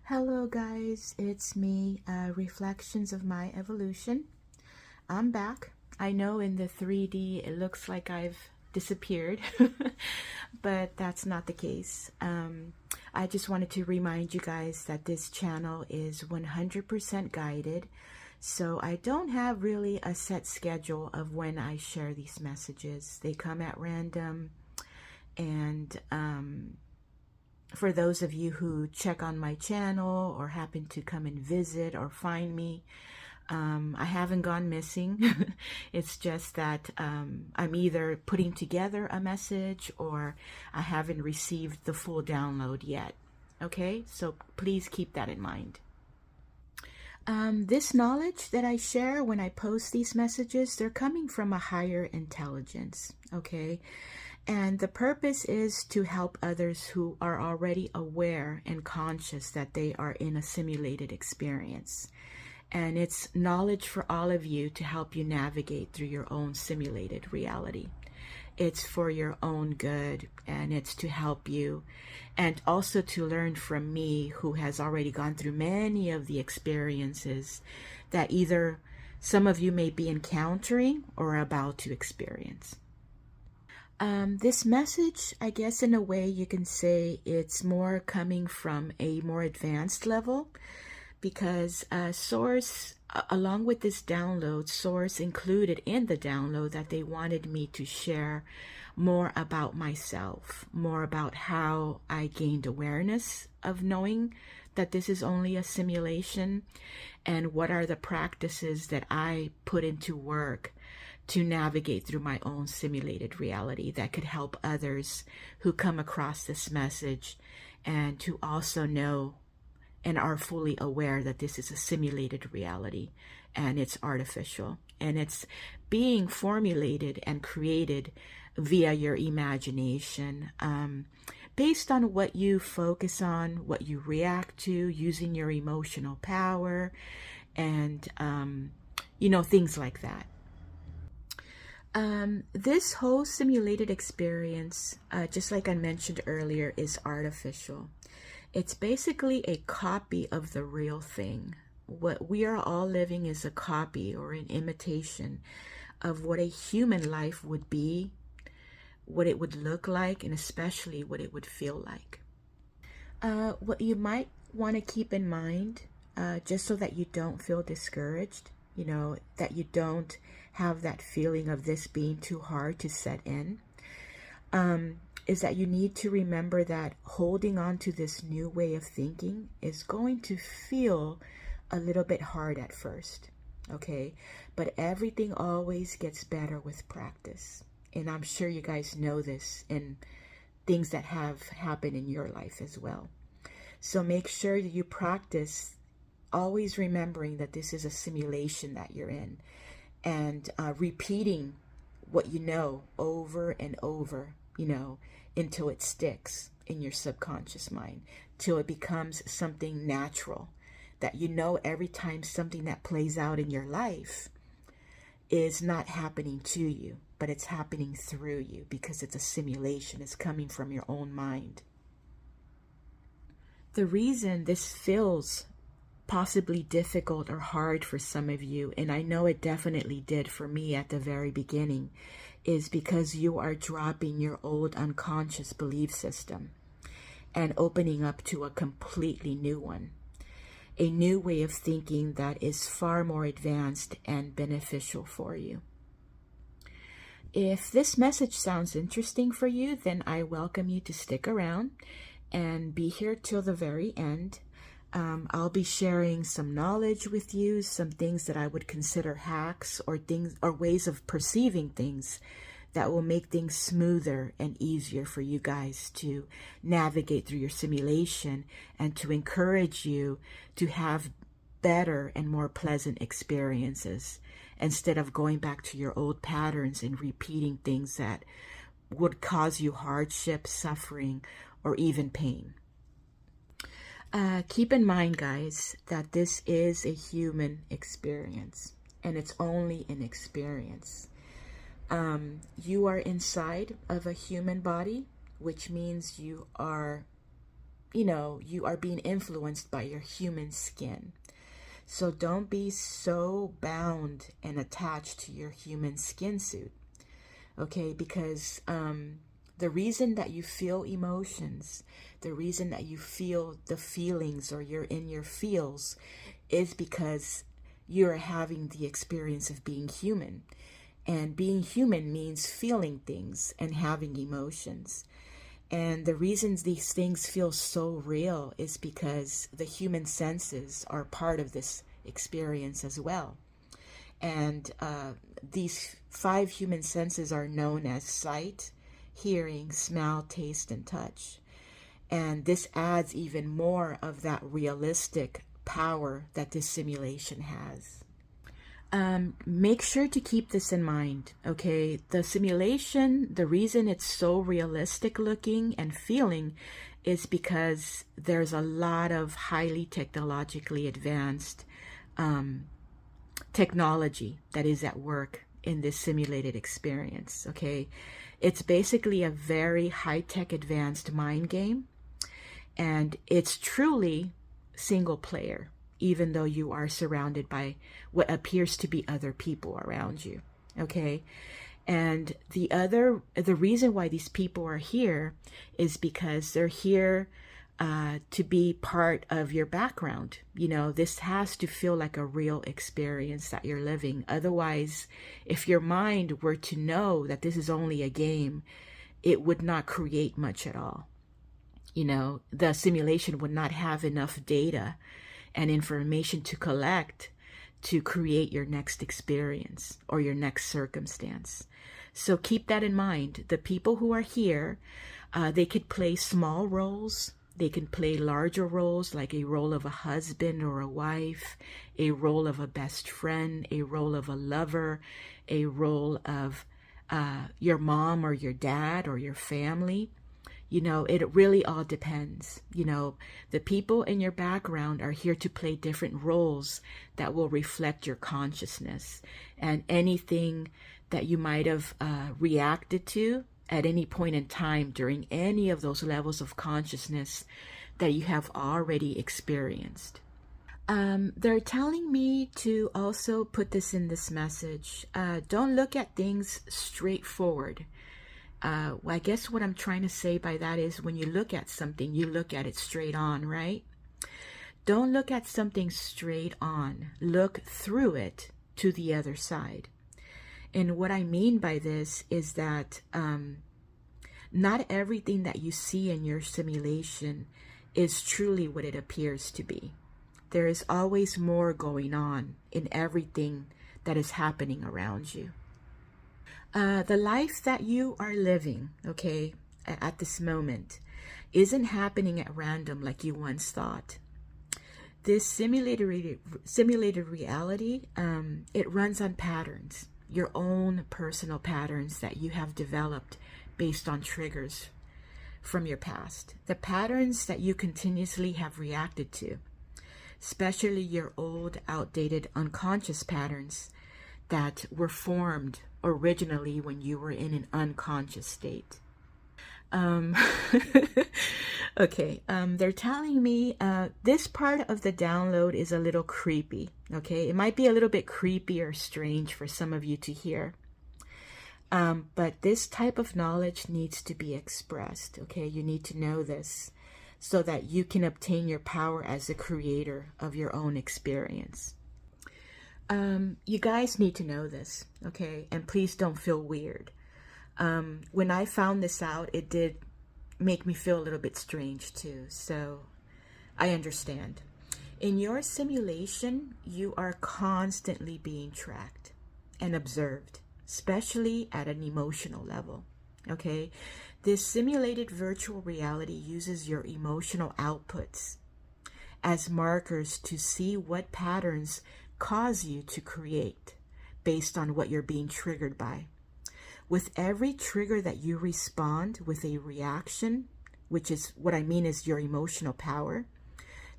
Hello guys, it's me, Reflections of My Evolution. I'm back. I know in the 3D it looks like I've disappeared, but that's not the case. I just wanted to remind you guys that this channel is 100% guided, so I don't have really a set schedule of when I share these messages. They come at random, and for those of you who check on my channel or happen to come and visit or find me, I haven't gone missing. It's just that I'm either putting together a message or I haven't received the full download yet. Okay, so please keep that in mind. This knowledge that I share when I post these messages, they're coming from a higher intelligence, okay? And the purpose is to help others who are already aware and conscious that they are in a simulated experience. And it's knowledge for all of you to help you navigate through your own simulated reality. It's for your own good, and it's to help you, and also to learn from me, who has already gone through many of the experiences that either some of you may be encountering or about to experience. This message, I guess in a way you can say it's more coming from a more advanced level, because Source, along with this download, Source included in the download that they wanted me to share more about myself, more about how I gained awareness of knowing that this is only a simulation, and what are the practices that I put into work to navigate through my own simulated reality that could help others who come across this message, and to also know and are fully aware that this is a simulated reality and it's artificial, and it's being formulated and created via your imagination, based on what you focus on, what you react to, using your emotional power, and things like that. This whole simulated experience, just like I mentioned earlier, is artificial. It's basically a copy of the real thing. What we are all living is a copy or an imitation of what a human life would be, what it would look like, and especially what it would feel like. What you might want to keep in mind, just so that you don't feel discouraged, that you don't have that feeling of this being too hard to set in, is that you need to remember that holding on to this new way of thinking is going to feel a little bit hard at first, okay? But everything always gets better with practice. And I'm sure you guys know this in things that have happened in your life as well. So make sure that you practice, always remembering that this is a simulation that you're in, and repeating what you know over and over, until it sticks in your subconscious mind, till it becomes something natural, that every time something that plays out in your life is not happening to you, but it's happening through you, because it's a simulation. It's coming from your own mind. The reason this feels possibly difficult or hard for some of you, and I know it definitely did for me at the very beginning, is because you are dropping your old unconscious belief system and opening up to a completely new one, a new way of thinking that is far more advanced and beneficial for you. If this message sounds interesting for you, then I welcome you to stick around and be here till the very end. I'll be sharing some knowledge with you, some things that I would consider hacks or things or ways of perceiving things that will make things smoother and easier for you guys to navigate through your simulation, and to encourage you to have better and more pleasant experiences, instead of going back to your old patterns and repeating things that would cause you hardship, suffering, or even pain. Keep in mind, guys, that this is a human experience, and it's only an experience. You are inside of a human body, which means you are you are being influenced by your human skin. So don't be so bound and attached to your human skin suit, okay? Because the reason that you feel emotions, the reason that you feel the feelings or you're in your feels is because you're having the experience of being human. And being human means feeling things and having emotions. And the reasons these things feel so real is because the human senses are part of this experience as well. And these 5 human senses are known as sight, hearing, smell, taste, and touch. And this adds even more of that realistic power that this simulation has. Make sure to keep this in mind, okay? The simulation, the reason it's so realistic looking and feeling is because there's a lot of highly technologically advanced technology that is at work in this simulated experience, okay? It's basically a very high-tech advanced mind game, and it's truly single player, even though you are surrounded by what appears to be other people around you, okay? And the reason why these people are here is because they're here to be part of your background. This has to feel like a real experience that you're living. Otherwise, if your mind were to know that this is only a game, it would not create much at all. The simulation would not have enough data and information to collect to create your next experience or your next circumstance. So keep that in mind. The people who are here, they could play small roles. They can play larger roles, like a role of a husband or a wife, a role of a best friend, a role of a lover, a role of your mom or your dad or your family. It really all depends. The people in your background are here to play different roles that will reflect your consciousness. And anything that you might have reacted to at any point in time during any of those levels of consciousness that you have already experienced. They're telling me to also put this in this message. Don't look at things straightforward. I guess what I'm trying to say by that is when you look at something, you look at it straight on, right? Don't look at something straight on. Look through it to the other side. And what I mean by this is that not everything that you see in your simulation is truly what it appears to be. There is always more going on in everything that is happening around you. The life that you are living, okay, at this moment, isn't happening at random like you once thought. This simulated reality, it runs on patterns, your own personal patterns that you have developed based on triggers from your past. The patterns that you continuously have reacted to, especially your old, outdated, unconscious patterns that were formed originally when you were in an unconscious state. Okay, they're telling me this part of the download is a little creepy, okay? It might be a little bit creepy or strange for some of you to hear. But this type of knowledge needs to be expressed, okay? You need to know this so that you can obtain your power as the creator of your own experience. You guys need to know this, okay? And please don't feel weird. When I found this out, it did make me feel a little bit strange too. So I understand. In your simulation, you are constantly being tracked and observed, especially at an emotional level, okay? This simulated virtual reality uses your emotional outputs as markers to see what patterns cause you to create based on what you're being triggered by. With every trigger that you respond with a reaction, which is what I mean is your emotional power,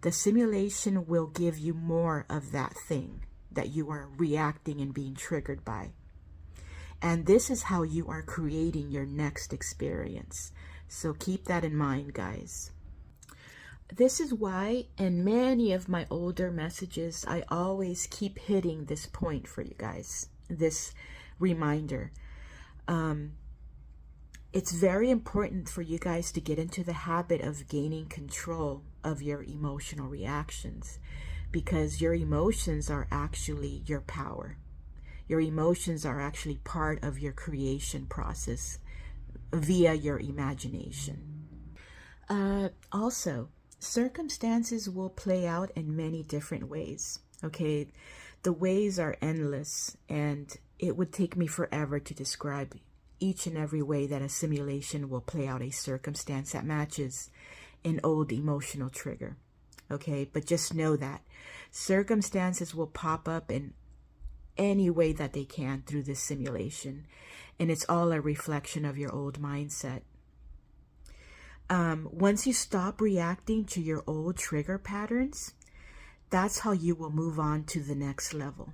the simulation will give you more of that thing that you are reacting and being triggered by. And this is how you are creating your next experience. So keep that in mind, guys. This is why in many of my older messages, I always keep hitting this point for you guys, this reminder. It's very important for you guys to get into the habit of gaining control of your emotional reactions, because your emotions are actually your power. Your emotions are actually part of your creation process via your imagination. Also, circumstances will play out in many different ways. Okay, the ways are endless, and it would take me forever to describe each and every way that a simulation will play out a circumstance that matches an old emotional trigger. Okay, but just know that circumstances will pop up in any way that they can through this simulation, and it's all a reflection of your old mindset. Once you stop reacting to your old trigger patterns, that's how you will move on to the next level.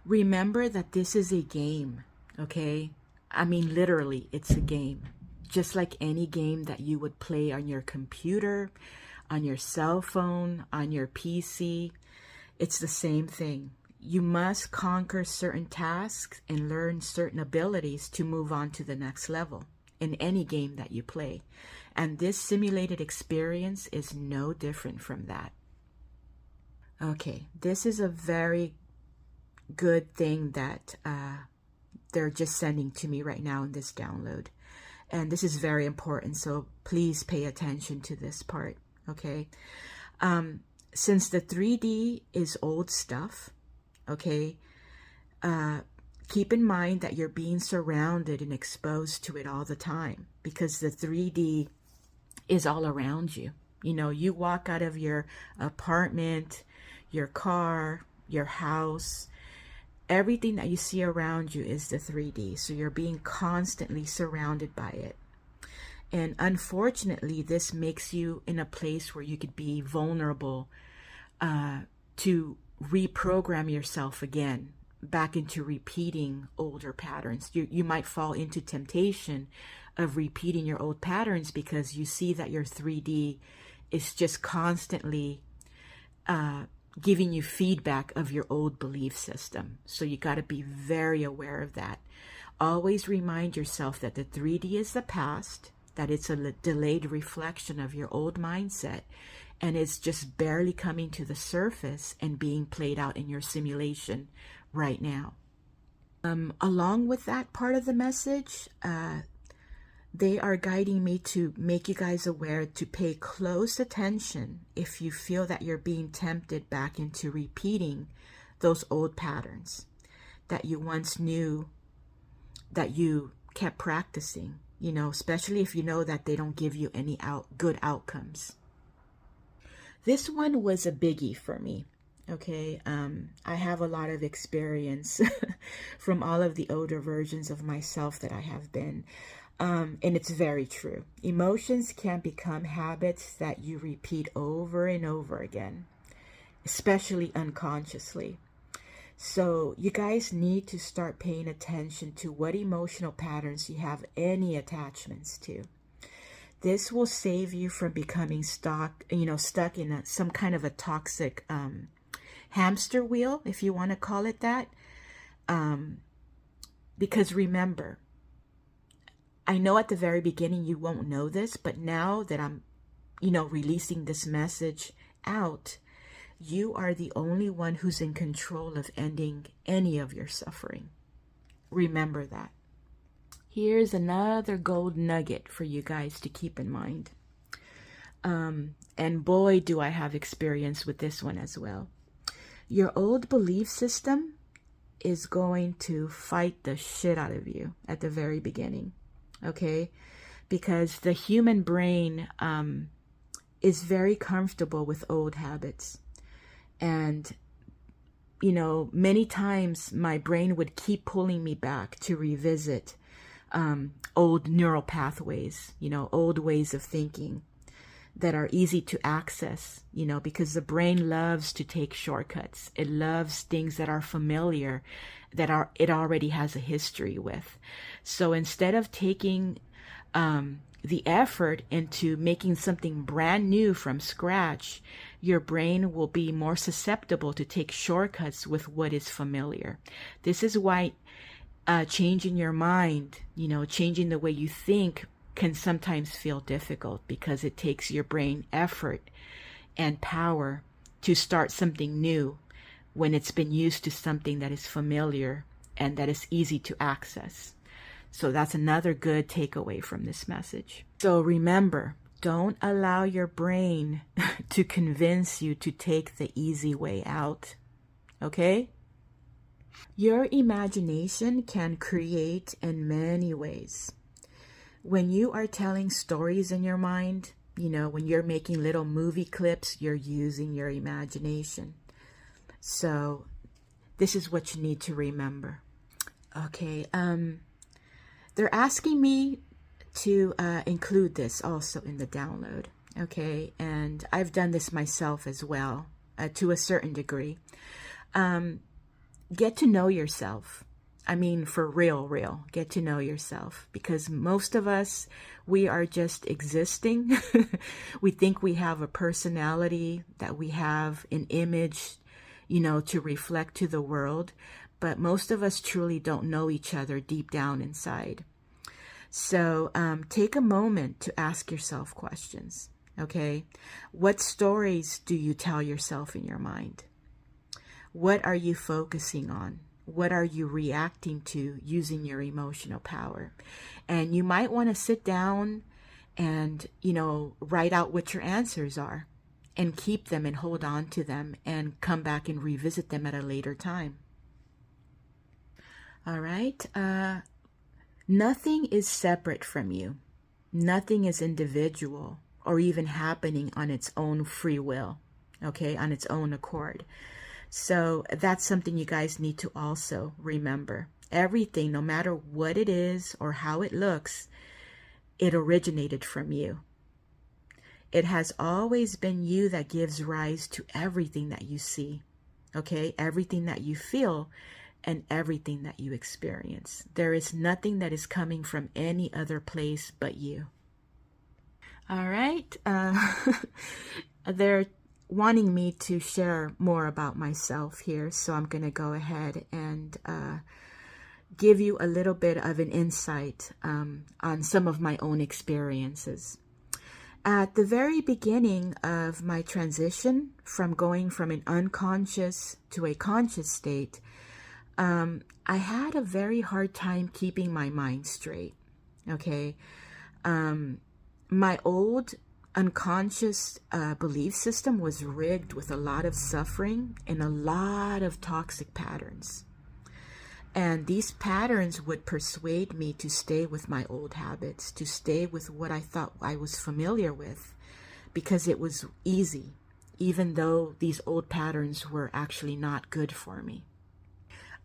Remember that this is a game, okay? I mean, literally, it's a game. Just like any game that you would play on your computer, on your cell phone, on your PC, it's the same thing. You must conquer certain tasks and learn certain abilities to move on to the next level in any game that you play. And this simulated experience is no different from that. Okay, this is a very good thing that they're just sending to me right now in this download. And this is very important, so please pay attention to this part, okay? Since the 3D is old stuff, okay, keep in mind that you're being surrounded and exposed to it all the time, because the 3D is all around you. You know, you walk out of your apartment, your car, your house, everything that you see around you is the 3D. So you're being constantly surrounded by it. And unfortunately, this makes you in a place where you could be vulnerable to reprogram yourself again back into repeating older patterns. You might fall into temptation of repeating your old patterns because you see that your 3D is just constantly giving you feedback of your old belief system. So you got to be very aware of that. Always remind yourself that the 3D is the past, that it's a delayed reflection of your old mindset, and it's just barely coming to the surface and being played out in your simulation right now. Along with that part of the message, they are guiding me to make you guys aware to pay close attention if you feel that you're being tempted back into repeating those old patterns that you once knew that you kept practicing, you know, especially if you know that they don't give you any good outcomes. This one was a biggie for me. Okay, I have a lot of experience from all of the older versions of myself that I have been. And it's very true. Emotions can become habits that you repeat over and over again, especially unconsciously. So you guys need to start paying attention to what emotional patterns you have any attachments to. This will save you from becoming stuck in some kind of a toxic hamster wheel, if you want to call it that. Because remember, I know at the very beginning you won't know this, but now that I'm, releasing this message out, you are the only one who's in control of ending any of your suffering. Remember that. Here's another gold nugget for you guys to keep in mind. And boy, do I have experience with this one as well. Your old belief system is going to fight the shit out of you at the very beginning, okay? Because the human brain is very comfortable with old habits. And, many times my brain would keep pulling me back to revisit old neural pathways, old ways of thinking that are easy to access, because the brain loves to take shortcuts. It loves things that are familiar, it already has a history with. So instead of taking the effort into making something brand new from scratch, your brain will be more susceptible to take shortcuts with what is familiar. This is why changing your mind, changing the way you think can sometimes feel difficult, because it takes your brain effort and power to start something new when it's been used to something that is familiar and that is easy to access. So that's another good takeaway from this message. So remember, don't allow your brain to convince you to take the easy way out. Okay? Your imagination can create in many ways. When you are telling stories in your mind, when you're making little movie clips, you're using your imagination. So this is what you need to remember. Okay, they're asking me to include this also in the download. Okay, and I've done this myself as well, to a certain degree. Get to know yourself. I mean, for real, get to know yourself, because most of us, we are just existing. We think we have a personality, that we have an image, to reflect to the world, but most of us truly don't know each other deep down inside. So take a moment to ask yourself questions, okay? What stories do you tell yourself in your mind? What are you focusing on? What are you reacting to using your emotional power? And you might want to sit down and, write out what your answers are and keep them and hold on to them and come back and revisit them at a later time. All right. Nothing is separate from you. Nothing is individual or even happening on its own free will, okay, on its own accord. So that's something you guys need to also remember. Everything, no matter what it is or how it looks, it originated from you. It has always been you that gives rise to everything that you see, okay? Everything that you feel and everything that you experience. There is nothing that is coming from any other place but you. All right. They're wanting me to share more about myself here, so I'm going to go ahead and give you a little bit of an insight on some of my own experiences. At the very beginning of my transition from going from an unconscious to a conscious state, I had a very hard time keeping my mind straight, okay? My old unconscious belief system was rigged with a lot of suffering and a lot of toxic patterns. And these patterns would persuade me to stay with my old habits, to stay with what I thought I was familiar with, because it was easy, even though these old patterns were actually not good for me.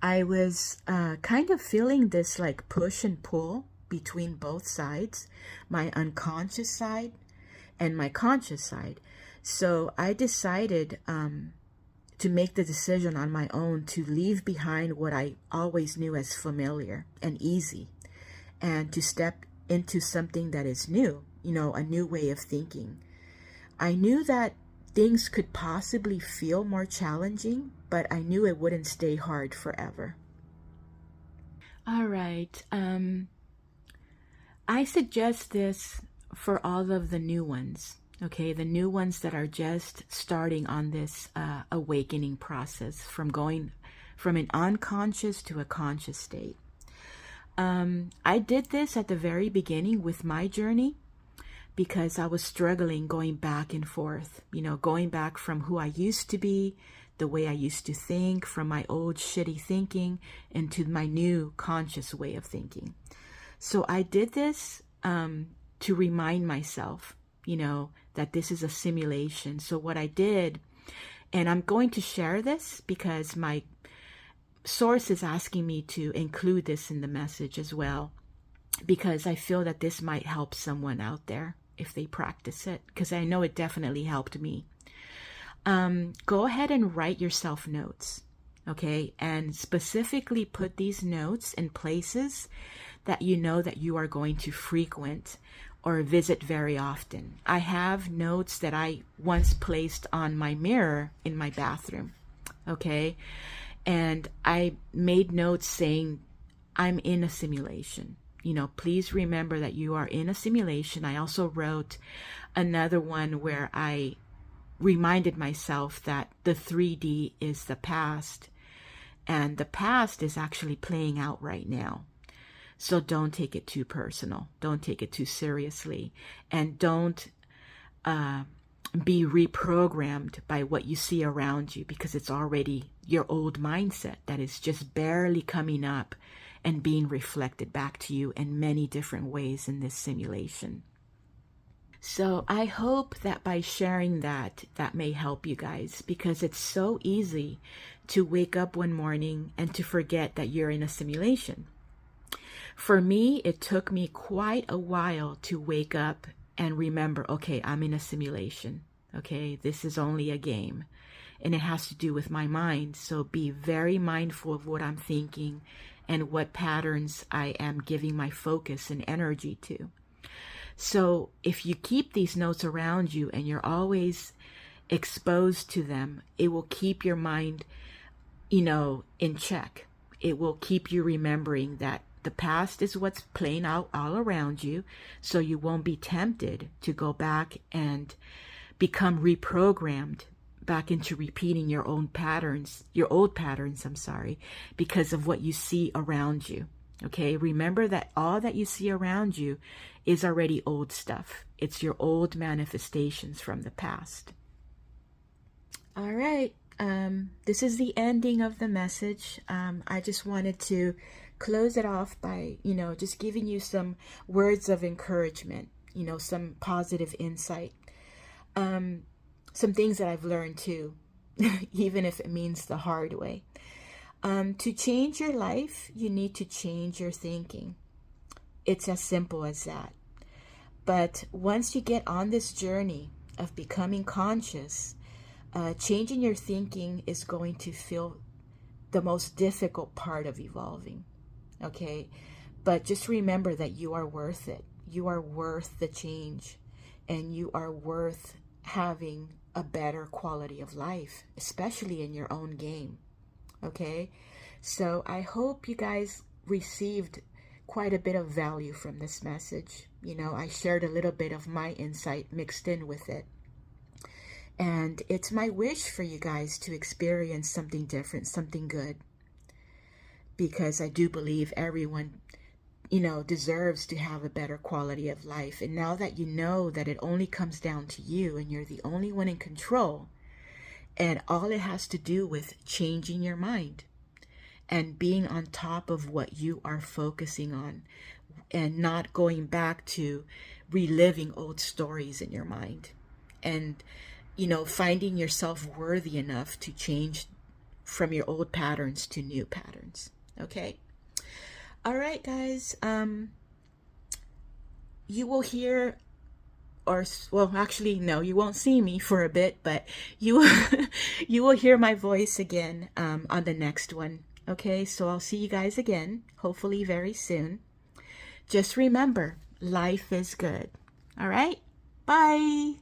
I was kind of feeling this like push and pull between both sides, my unconscious side and my conscious side. So I decided to make the decision on my own to leave behind what I always knew as familiar and easy, and to step into something that is new, a new way of thinking. I knew that things could possibly feel more challenging, but I knew it wouldn't stay hard forever. All right. I suggest this for all of the new ones, okay? The new ones that are just starting on this awakening process from going from an unconscious to a conscious state. I did this at the very beginning with my journey because I was struggling going back and forth, going back from who I used to be, the way I used to think, from my old shitty thinking into my new conscious way of thinking. So I did this to remind myself, that this is a simulation. So what I did, and I'm going to share this because my source is asking me to include this in the message as well, because I feel that this might help someone out there if they practice it, because I know it definitely helped me. Go ahead and write yourself notes, okay? And specifically put these notes in places that you know that you are going to frequent or visit very often. I have notes that I once placed on my mirror in my bathroom, okay? And I made notes saying, I'm in a simulation. You know, please remember that you are in a simulation. I also wrote another one where I reminded myself that the 3D is the past, and the past is actually playing out right now. So don't take it too personal. Don't take it too seriously. And don't be reprogrammed by what you see around you, because it's already your old mindset that is just barely coming up and being reflected back to you in many different ways in this simulation. So I hope that by sharing that may help you guys, because it's so easy to wake up one morning and to forget that you're in a simulation. For me, it took me quite a while to wake up and remember, okay, I'm in a simulation. Okay, this is only a game, and it has to do with my mind. So be very mindful of what I'm thinking and what patterns I am giving my focus and energy to. So if you keep these notes around you and you're always exposed to them, it will keep your mind, in check. It will keep you remembering that the past is what's playing out all around you, so you won't be tempted to go back and become reprogrammed back into repeating your old patterns, because of what you see around you. Okay, remember that all that you see around you is already old stuff. It's your old manifestations from the past. All right, this is the ending of the message. I just wanted to close it off by, just giving you some words of encouragement, some positive insight. Some things that I've learned too, even if it means the hard way. To change your life, you need to change your thinking. It's as simple as that. But once you get on this journey of becoming conscious, changing your thinking is going to feel the most difficult part of evolving. Okay? But just remember that you are worth it. You are worth the change, and you are worth having a better quality of life, especially in your own game. Okay, so I hope you guys received quite a bit of value from this message. I shared a little bit of my insight mixed in with it. And it's my wish for you guys to experience something different, something good. Because I do believe everyone, deserves to have a better quality of life. And now that you know that it only comes down to you and you're the only one in control, and all it has to do with changing your mind and being on top of what you are focusing on, and not going back to reliving old stories in your mind, and, finding yourself worthy enough to change from your old patterns to new patterns. Okay. All right, guys. You will hear, actually, no, you won't see me for a bit, but you will hear my voice again on the next one. Okay, so I'll see you guys again, hopefully very soon. Just remember, life is good. All right, bye.